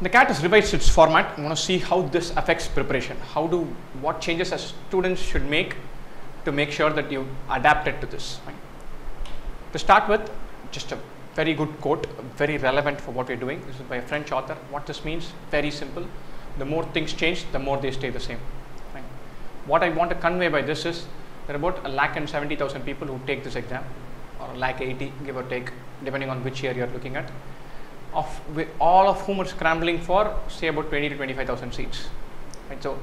The CAT has revised its format. I want to see how this affects preparation. What changes as students should make to make sure that you adapted to this. Right? To start with, just a very good quote, very relevant for what we're doing. This is by a French author. What this means, very simple. The more things change, the more they stay the same. Right? What I want to convey by this is there are about 170,000 people who take this exam, or 180, give or take, depending on which year you're looking at. All of whom are scrambling for, say, about 20 to 25,000 seats. Right? So,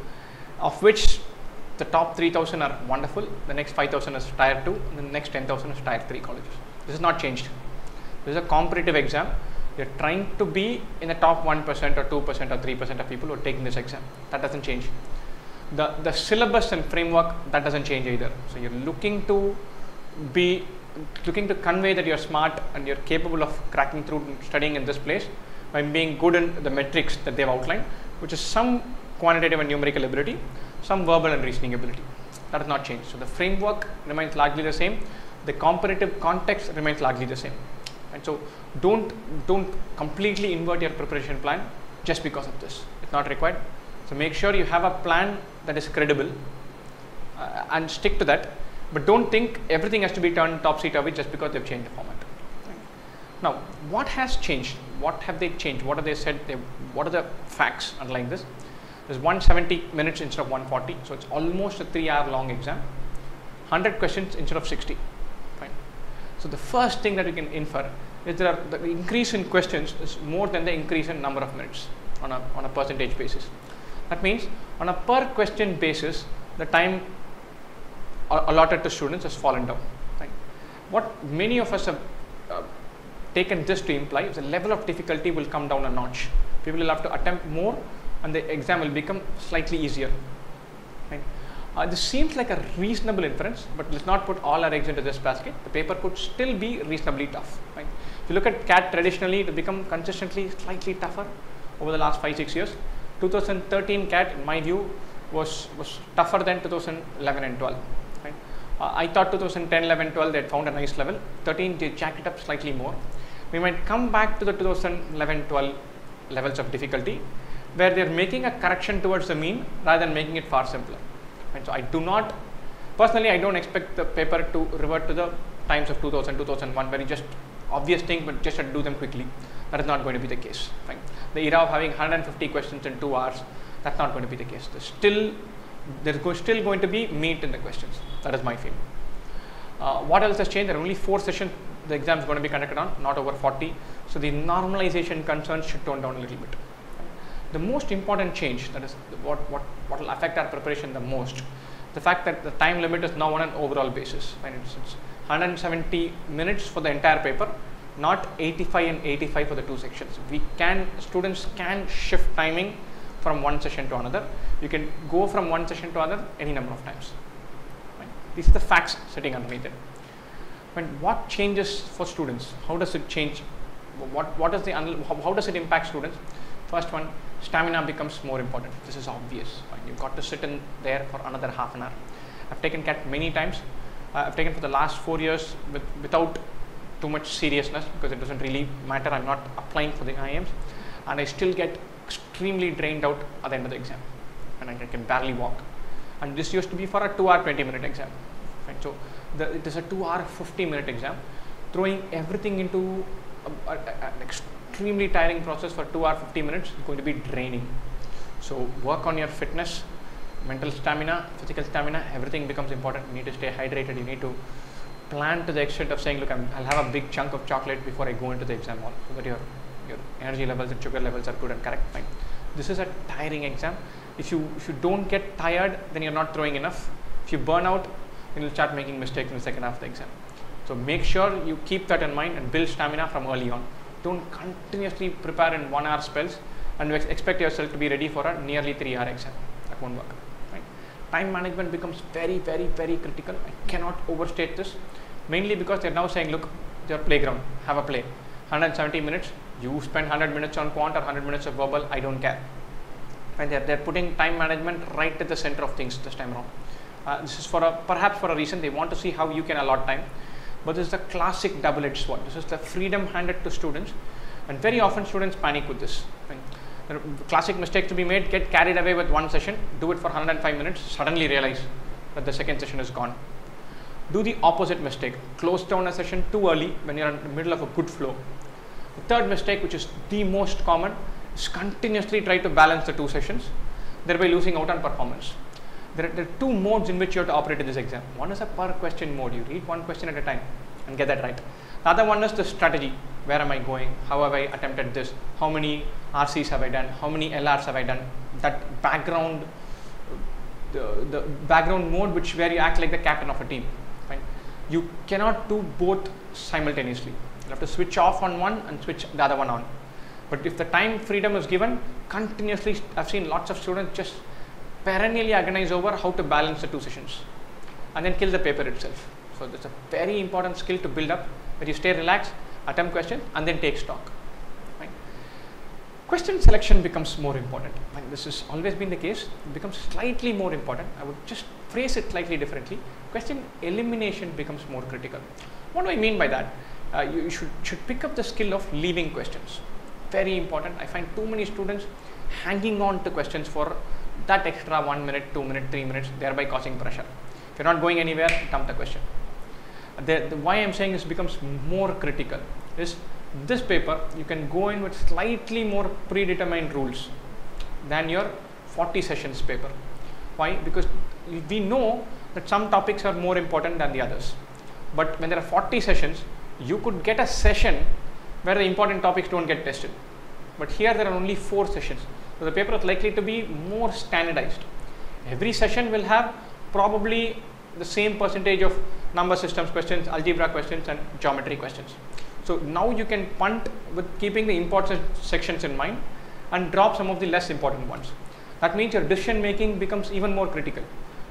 of which the top 3,000 are wonderful, the next 5,000 is tier 2, and the next 10,000 is tier 3 colleges. This is not changed. This is a competitive exam. You're trying to be in the top 1% or 2% or 3% of people who are taking this exam. That doesn't change. The syllabus and framework, that doesn't change either. So you're looking to convey that you're smart and you're capable of cracking through studying in this place by being good in the metrics that they've outlined, which is some quantitative and numerical ability, some verbal and reasoning ability. That has not changed. So the framework remains largely the same. The comparative context remains largely the same. And so don't completely invert your preparation plan just because of this. It's not required. So make sure you have a plan that is credible and stick to that. But don't think everything has to be turned topsy-turvy just because they've changed the format. Now, what has changed? What have they changed? What have they said? What are the facts underlying this? There's 170 minutes instead of 140, so it's almost a 3-hour long exam. 100 questions instead of 60. Fine. So the first thing that we can infer is the increase in questions is more than the increase in number of minutes on a percentage basis. That means on a per question basis, the time allotted to students has fallen down. Right? What many of us have taken this to imply is the level of difficulty will come down a notch. People will have to attempt more and the exam will become slightly easier. Right? This seems like a reasonable inference, but let's not put all our eggs into this basket. The paper could still be reasonably tough. Right? If you look at CAT traditionally, it has become consistently slightly tougher over the last 5-6 years. 2013 CAT, in my view, was tougher than 2011 and 12. Right? I thought 2010, 11, 12 they had found a nice level. 13 they jacked it up slightly more. We might come back to the 2011, 12 levels of difficulty, where they are making a correction towards the mean rather than making it far simpler. Right? So I don't expect the paper to revert to the times of 2000, 2001, very just obvious thing, but just to do them quickly. That is not going to be the case. Right? The era of having 150 questions in 2 hours, that's not going to be the case. There's still going to be meat in the questions. That is my feeling. What else has changed? There are only 4 sessions the exam is going to be conducted on, not over 40. So the normalization concerns should tone down a little bit. The most important change, that is what will affect our preparation the most, the fact that the time limit is now on an overall basis. Right? It's 170 minutes for the entire paper, not 85 and 85 for the 2 sections. Students can shift timing from one session to another. You can go from one session to another any number of times. Right? These are the facts sitting underneath it. But what changes for students? How does it change? How does it impact students? First one, stamina becomes more important. This is obvious. Right? You've got to sit in there for another half an hour. I've taken CAT many times. I've taken for the last 4 years without too much seriousness because it doesn't really matter. I'm not applying for the IIMs, and I still get extremely drained out at the end of the exam, and I can barely walk. And this used to be for a 2-hour 20-minute exam. Right? So it is a 2-hour 50-minute exam. Throwing everything into an extremely tiring process for 2 hours 50 minutes is going to be draining. So work on your fitness, mental stamina, physical stamina. Everything becomes important. You need to stay hydrated. You need to plan to the extent of saying, look, I'll have a big chunk of chocolate before I go into the exam hall, so that your energy levels and sugar levels are good and correct. Fine. This is a tiring exam. If you don't get tired, then you're not throwing enough. If you burn out, then you'll start making mistakes in the second half of the exam. So make sure you keep that in mind and build stamina from early on. Don't continuously prepare in 1 hour spells and expect yourself to be ready for a nearly 3-hour exam. That won't work. Right? Time management becomes very, very, very critical. I cannot overstate this, mainly because they're now saying, look, your playground, have a play. 170 minutes, you spend 100 minutes on quant or 100 minutes of verbal, I don't care. And they're putting time management right at the center of things this time around. This is perhaps for a reason. They want to see how you can allot time. But this is the classic double-edged sword. This is the freedom handed to students, and very often students panic with this. Right? The classic mistake to be made: get carried away with one session, do it for 105 minutes, suddenly realize that the second session is gone. Do the opposite mistake: close down a session too early when you're in the middle of a good flow. The third mistake, which is the most common, is continuously try to balance the two sessions, thereby losing out on performance. There are two modes in which you have to operate in this exam. One is a per question mode. You read one question at a time and get that right. The other one is the strategy. Where am I going? How have I attempted this? How many RCs have I done? How many LRs have I done? That background, the background mode, where you act like the captain of a team. Fine. You cannot do both simultaneously. You have to switch off on one and switch the other one on. But if the time freedom is given, continuously, I've seen lots of students just perennially agonize over how to balance the two sessions and then kill the paper itself. So that's a very important skill to build up, where you stay relaxed, attempt questions, and then take stock. Right? Question selection becomes more important. And this has always been the case. It becomes slightly more important. I would just phrase it slightly differently. Question elimination becomes more critical. What do I mean by that? You should pick up the skill of leaving questions. Very important. I find too many students hanging on to questions for that extra 1 minute, 2 minutes, 3 minutes, thereby causing pressure. If you're not going anywhere, dump the question. Why I'm saying this becomes more critical is this paper, you can go in with slightly more predetermined rules than your 40 sessions paper. Why? Because we know that some topics are more important than the others. But when there are 40 sessions, you could get a session where the important topics don't get tested. But here there are only 4 sessions. So the paper is likely to be more standardized. Every session will have probably the same percentage of number systems questions, algebra questions, and geometry questions. So now you can punt with keeping the important sections in mind and drop some of the less important ones. That means your decision making becomes even more critical.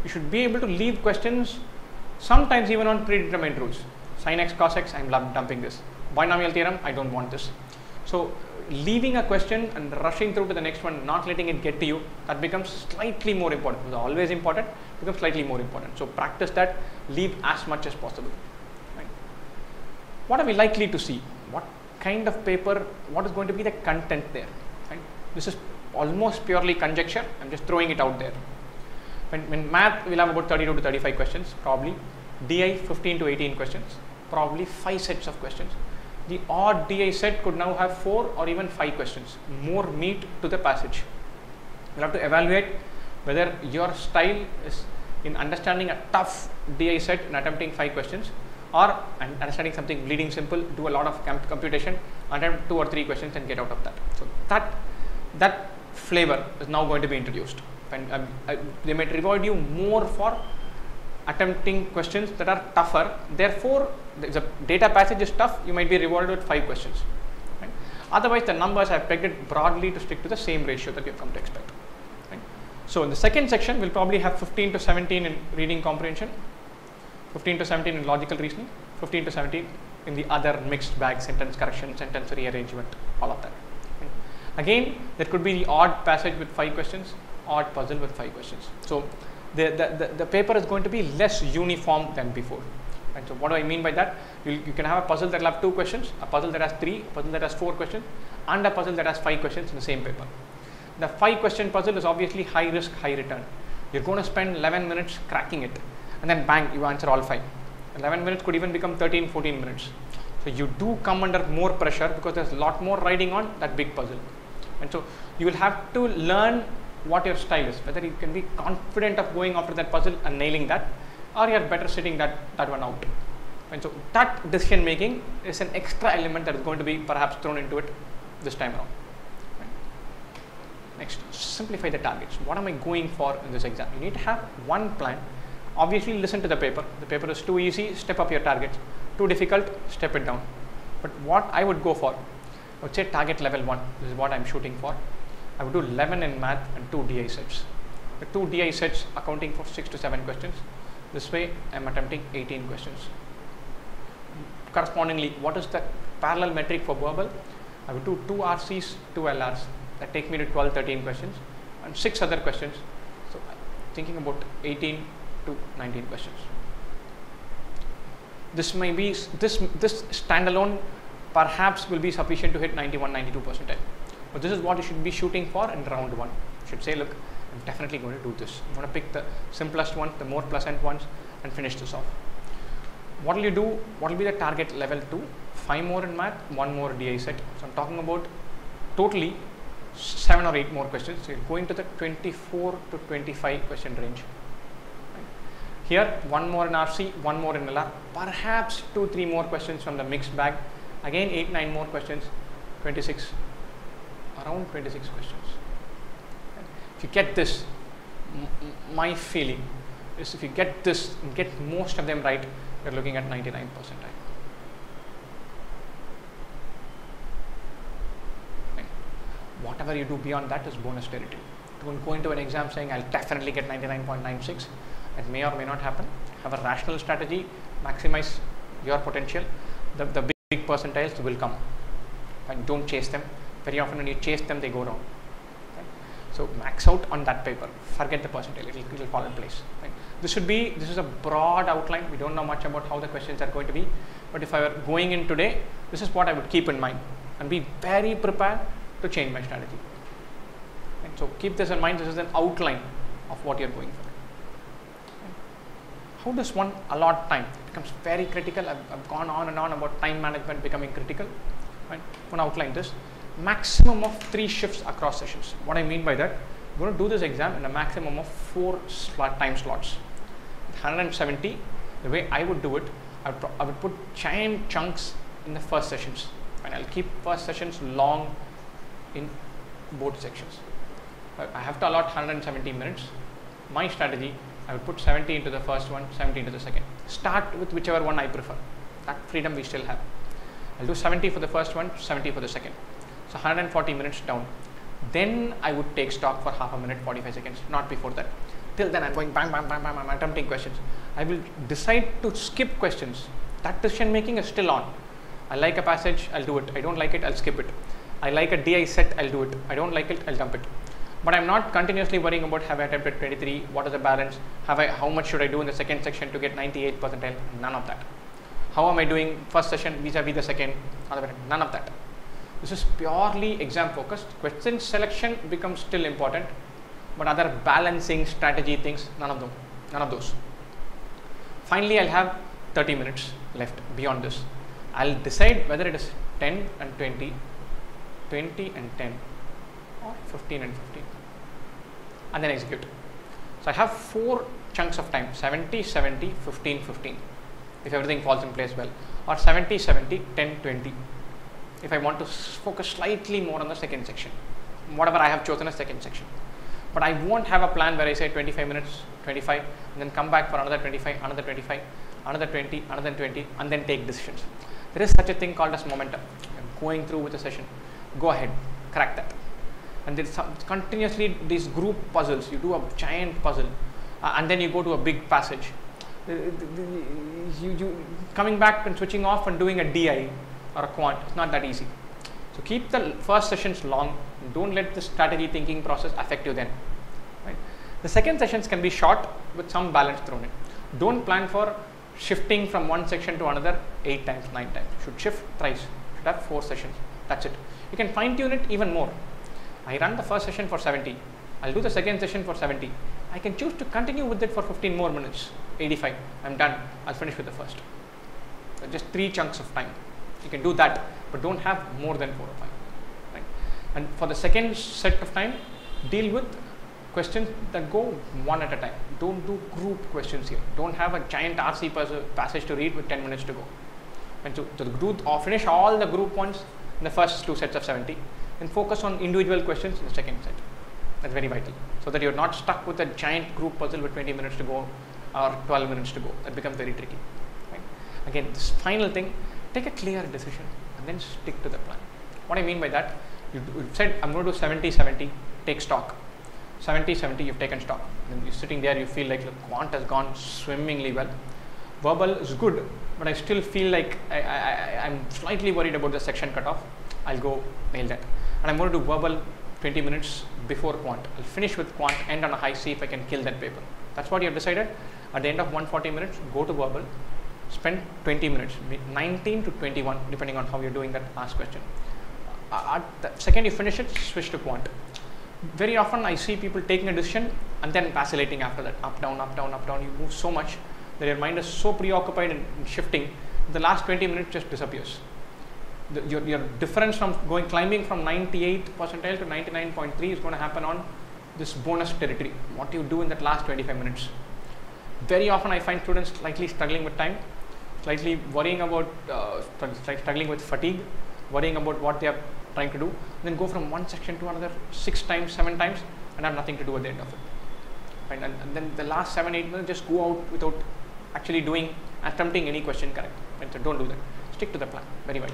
You should be able to leave questions sometimes even on predetermined rules. Sin x, cos x, I'm dumping this. Binomial theorem, I don't want this. So leaving a question and rushing through to the next one, not letting it get to you, that becomes slightly more important. It's always important, becomes slightly more important. So practice that, leave as much as possible. Right? What are we likely to see? What kind of paper, what is going to be the content there? Right? This is almost purely conjecture. I'm just throwing it out there. When math, we'll have about 32 to 35 questions, probably. DI, 15 to 18 questions, probably 5 sets of questions. The odd DI set could now have 4 or even 5 questions, more meat to the passage. You'll have to evaluate whether your style is in understanding a tough DI set and attempting 5 questions, or understanding something bleeding simple, do a lot of computation, attempt 2 or 3 questions and get out of that. So that flavor is now going to be introduced. And they might reward you more for attempting questions that are tougher. Therefore, if the data passage is tough, you might be rewarded with 5 questions. Right? Otherwise, the numbers I've pegged it broadly to stick to the same ratio that you've come to expect. Right? So in the second section, we'll probably have 15 to 17 in reading comprehension, 15 to 17 in logical reasoning, 15 to 17 in the other mixed bag, sentence correction, sentence rearrangement, all of that. Right? Again, there could be the odd passage with 5 questions, odd puzzle with 5 questions. So the paper is going to be less uniform than before. Right? So what do I mean by that? You can have a puzzle that will have 2 questions, a puzzle that has 3, a puzzle that has 4 questions, and a puzzle that has 5 questions in the same paper. The 5-question puzzle is obviously high risk, high return. You're going to spend 11 minutes cracking it, and then bang, you answer all 5. 11 minutes could even become 13, 14 minutes. So you do come under more pressure because there's a lot more riding on that big puzzle. And so you will have to learn what your style is, whether you can be confident of going after that puzzle and nailing that, or you're better sitting that one out. And so that decision making is an extra element that is going to be perhaps thrown into it this time around. Right. Next, simplify the targets. What am I going for in this exam? You need to have one plan. Obviously, listen to the paper. The paper is too easy, step up your targets. Too difficult, step it down. But what I would go for, I would say target level 1. This is what I'm shooting for. I would do 11 in math and 2 DI sets. The 2 DI sets accounting for 6 to 7 questions. This way, I am attempting 18 questions. Correspondingly, what is the parallel metric for verbal? I would do 2 RCs, 2 LRs. That takes me to 12, 13 questions and 6 other questions. So, thinking about 18 to 19 questions. This may be, this standalone perhaps will be sufficient to hit 91, 92%. But this is what you should be shooting for in round 1. You should say, look, I'm definitely going to do this. I'm going to pick the simplest ones, the more pleasant ones, and finish this off. What will you do? What will be the target level 2? 5 more in math, 1 more DI set. So I'm talking about totally 7 or 8 more questions. So you're going to the 24 to 25 question range. Here, 1 more in RC, 1 more in LR, perhaps 2-3 more questions from the mixed bag. Again, 8-9 more questions, 26, around 26 questions. If you get this, my feeling is if you get this and get most of them right, you're looking at 99 percentile. Whatever you do beyond that is bonus territory. Don't go into an exam saying I'll definitely get 99.96. It may or may not happen. Have a rational strategy, maximize your potential. The big percentiles will come. And don't chase them. Very often when you chase them, they go wrong. Right? So max out on that paper. Forget the percentile. It will fall in place. Right? This is a broad outline. We don't know much about how the questions are going to be. But if I were going in today, this is what I would keep in mind and be very prepared to change my strategy. Right? So keep this in mind. This is an outline of what you're going for. How does one allot time? It becomes very critical. I've gone on and on about time management becoming critical. Right? I'm going to outline this. Maximum of 3 shifts across sessions. What I mean by that, I'm going to do this exam in a maximum of 4 time slots. 170, the way I would do it, I would put giant chunks in the first sessions. And I'll keep first sessions long in both sections. I have to allot 170 minutes. My strategy, I would put 70 into the first one, 70 into the second. Start with whichever one I prefer. That freedom we still have. I'll do 70 for the first one, 70 for the second. So 140 minutes down. Then I would take stock for half a minute, 45 seconds, not before that. Till then I'm going bang, bang, bang, bang, bang, attempting questions. I will decide to skip questions. That decision making is still on. I like a passage, I'll do it. I don't like it, I'll skip it. I like a DI set, I'll do it. I don't like it, I'll dump it. But I'm not continuously worrying about have I attempted 23, what is the balance, how much should I do in the second section to get 98 percentile, none of that. How am I doing first session vis-a-vis the second, none of that. This is purely exam focused. Question selection becomes still important, but other balancing strategy things, none of those. Finally, I'll have 30 minutes left beyond this. I'll decide whether it is 10 and 20, 20 and 10, or 15 and 15, and then execute. So I have 4 chunks of time, 70, 70, 15, 15, if everything falls in place well, or 70, 70, 10, 20, if I want to focus slightly more on the second section, whatever I have chosen as second section. But I won't have a plan where I say 25 minutes, 25, and then come back for another 25, another 25, another 20, another 20, and then take decisions. There is such a thing called as momentum. You're going through with a session, go ahead, crack that. And there's continuously these group puzzles. You do a giant puzzle, and then you go to a big passage. You coming back and switching off and doing a DI or a quant, it's not that easy. So keep the first sessions long. Don't let the strategy thinking process affect you then. Right? The second sessions can be short with some balance thrown in. Don't plan for shifting from one section to another 8 times, 9 times. Should shift thrice. Should have 4 sessions. That's it. You can fine tune it even more. I run the first session for 70. I'll do the second session for 70. I can choose to continue with it for 15 more minutes. 85. I'm done. I'll finish with the first. So just 3 chunks of time. You can do that, but don't have more than 4 or 5. Right? And for the second set of time, deal with questions that go one at a time. Don't do group questions here. Don't have a giant RC passage to read with 10 minutes to go. And so finish all the group ones in the first 2 sets of 70, and focus on individual questions in the second set. That's very vital, so that you're not stuck with a giant group puzzle with 20 minutes to go or 12 minutes to go. That becomes very tricky. Right? Again, this final thing, take a clear decision and then stick to the plan. What I mean by that, you said I'm going to do 70-70, take stock. 70-70, you've taken stock. And you're sitting there, you feel like the quant has gone swimmingly well. Verbal is good, but I still feel like I'm slightly worried about the section cutoff. I'll go nail that. And I'm going to do verbal 20 minutes before quant. I'll finish with quant, end on a high, see if I can kill that paper. That's what you have decided. At the end of 140 minutes, go to verbal, spend 20 minutes, 19 to 21, depending on how you're doing that last question. the second you finish it, switch to quant. Very often I see people taking a decision and then vacillating after that, up, down, up, down, up, down. You move so much that your mind is so preoccupied in shifting, the last 20 minutes just disappears. Your difference from climbing from 98 percentile to 99.3 is going to happen on this bonus territory. What you do in that last 25 minutes. Very often I find students slightly struggling with time, slightly worrying about, struggling with fatigue, worrying about what they are trying to do, then go from one section to another 6 times, 7 times, and have nothing to do at the end of it. Right? And then the last 7-8 minutes just go out without actually attempting any question correct. Right? So don't do that. Stick to the plan. Very well.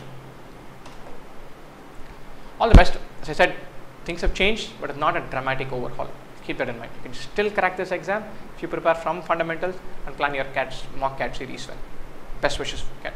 All the best. As I said, things have changed, but it's not a dramatic overhaul. Keep that in mind. You can still crack this exam if you prepare from fundamentals and plan your mock CAT series well. Best wishes, CAT.